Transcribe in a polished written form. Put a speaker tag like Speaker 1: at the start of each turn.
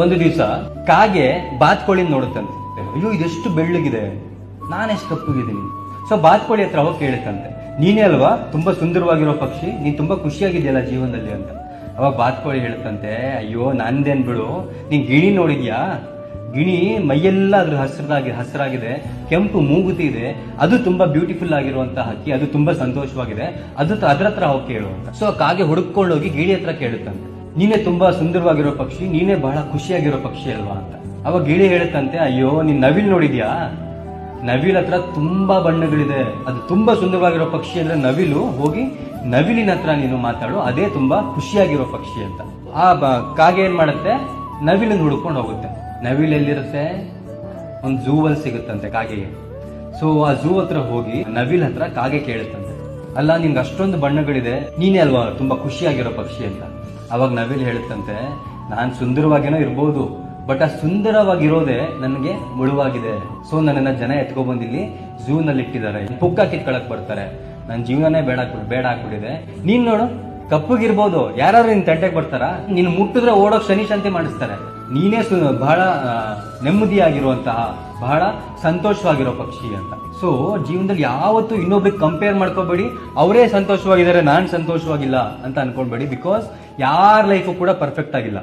Speaker 1: ಒಂದು ದಿವಸ ಕಾಗೆ ಬಾತ್ಕೋಳಿ ನೋಡುತ್ತಂತೆ. ಅಯ್ಯೋ ಇದೆಷ್ಟು ಬೆಳ್ಳಗಿದೆ, ನಾನೆಷ್ಟು ಕಪ್ಪಗಿದ್ದೀನಿ. ಸೊ ಬಾತ್ಕೋಳಿ ಹತ್ರ ಹೋಗಿ ಕೇಳುತ್ತಂತೆ, ನೀನೇ ಅಲ್ವಾ ತುಂಬಾ ಸುಂದರವಾಗಿರೋ ಪಕ್ಷಿ, ನೀನ್ ತುಂಬಾ ಖುಷಿಯಾಗಿದೆಯಲ್ಲ ಜೀವನದಲ್ಲಿ ಅಂತ. ಅವಾಗ ಬಾತ್ಕೋಳಿ ಹೇಳುತ್ತಂತೆ, ಅಯ್ಯೋ ನಂದೇನ್ ಬಿಡು, ನೀನ್ ಗಿಣಿ ನೋಡಿದ್ಯಾ? ಗಿಣಿ ಮೈಯೆಲ್ಲ ಅದ್ರ ಹಸಿರಾಗಿದೆ, ಕೆಂಪು ಮೂಗುತಿ ಇದೆ, ಅದು ತುಂಬಾ ಬ್ಯೂಟಿಫುಲ್ ಆಗಿರುವಂತಹ ಹಕ್ಕಿ, ಅದು ತುಂಬಾ ಸಂತೋಷವಾಗಿದೆ, ಅದ್ರ ಹತ್ರ ಹೋಗಿ ಕೇಳು ಅಂತ. ಸೊ ಕಾಗೆ ಹುಡುಕೊಂಡೋಗಿ ಗಿಳಿ ಹತ್ರ ಕೇಳುತ್ತಂತೆ, ನೀನೇ ತುಂಬಾ ಸುಂದರವಾಗಿರೋ ಪಕ್ಷಿ, ನೀನೇ ಬಹಳ ಖುಷಿಯಾಗಿರೋ ಪಕ್ಷಿ ಅಲ್ವಾ ಅಂತ. ಅವಾಗ ಗಿಳಿ ಹೇಳುತ್ತಂತೆ, ಅಯ್ಯೋ ನೀನ್ ನವಿಲ್ ನೋಡಿದ್ಯಾ? ನವಿಲ್ ಹತ್ರ ತುಂಬಾ ಬಣ್ಣಗಳಿದೆ, ಅದು ತುಂಬಾ ಸುಂದರವಾಗಿರೋ ಪಕ್ಷಿ ಅಂದ್ರೆ ನವಿಲು, ಹೋಗಿ ನವಿಲಿನ ಹತ್ರ ನೀನು ಮಾತಾಡು, ಅದೇ ತುಂಬಾ ಖುಷಿಯಾಗಿರೋ ಪಕ್ಷಿ ಅಂತ. ಕಾಗೆ ಏನ್ ಮಾಡುತ್ತೆ, ನವಿಲನ್ನು ಹುಡ್ಕೊಂಡು ಹೋಗುತ್ತೆ. ನವಿಲ್ ಎಲ್ಲಿರುತ್ತೆ? ಒಂದು ಝೂ ಅಲ್ಲಿ ಸಿಗುತ್ತಂತೆ ಕಾಗೆಗೆ. ಸೊ ಆ ಝೂ ಹತ್ರ ಹೋಗಿ ನವಿಲ್ ಹತ್ರ ಕಾಗೆ ಕೇಳುತ್ತಂತೆ, ಅಲ್ಲ ನಿನ್ಗೆ ಅಷ್ಟೊಂದು ಬಣ್ಣಗಳಿದೆ, ನೀನೇ ಅಲ್ವಾ ತುಂಬಾ ಖುಷಿಯಾಗಿರೋ ಪಕ್ಷಿ ಅಂತ. ಅವಾಗ ನವಿಲ್ ಹೇಳುತ್ತಂತೆ, ನಾನ್ ಸುಂದರವಾಗಿನೋ ಇರ್ಬೋದು, ಬಟ್ ಆ ಸುಂದರವಾಗಿರೋದೇ ನನಗೆ ಮುಳುವಾಗಿದೆ. ಸೊ ನನ್ನನ್ನ ಜನ ಎತ್ಕೊಬಂದಿಲ್ಲಿ ಝೂ ನಲ್ಲಿ ಇಟ್ಟಿದ್ದಾರೆ, ಪುಕ್ಕ ಕಿತ್ಕೊಳಕ್ ಬರ್ತಾರೆ, ನನ್ನ ಜೀವನನೇ ಬೇಡ ಆಗ್ಬಿಟ್ಟಿದೆ. ನೀನ್ ನೋಡು ಕಪ್ಪಗಿರ್ಬೋದು, ಯಾರು ನಿನ್ ತಂಟೆಗೆ ಬರ್ತಾರ, ನೀನ್ ಮುಟ್ಟಿದ್ರೆ ಓಡೋಕ್ ಶನಿ ಶಾಂತಿ ಮಾಡಿಸ್ತಾರೆ, ನೀನೇ ಬಹಳ ನೆಮ್ಮದಿಯಾಗಿರುವಂತಹ ಬಹಳ ಸಂತೋಷವಾಗಿರೋ ಪಕ್ಷಿ ಅಂತ. ಸೊ ಜೀವನದಲ್ಲಿ ಯಾವತ್ತೂ ಇನ್ನೊಬ್ರಿಗೆ ಕಂಪೇರ್ ಮಾಡ್ಕೋಬೇಡಿ, ಅವರೇ ಸಂತೋಷವಾಗಿದ್ದಾರೆ ನಾನ್ ಸಂತೋಷವಾಗಿಲ್ಲ ಅಂತ ಅನ್ಕೊಂಡ್ಬೇಡಿ. ಬಿಕಾಸ್ ಯಾರ ಲೈಫು ಕೂಡ ಪರ್ಫೆಕ್ಟ್ ಆಗಿಲ್ಲ.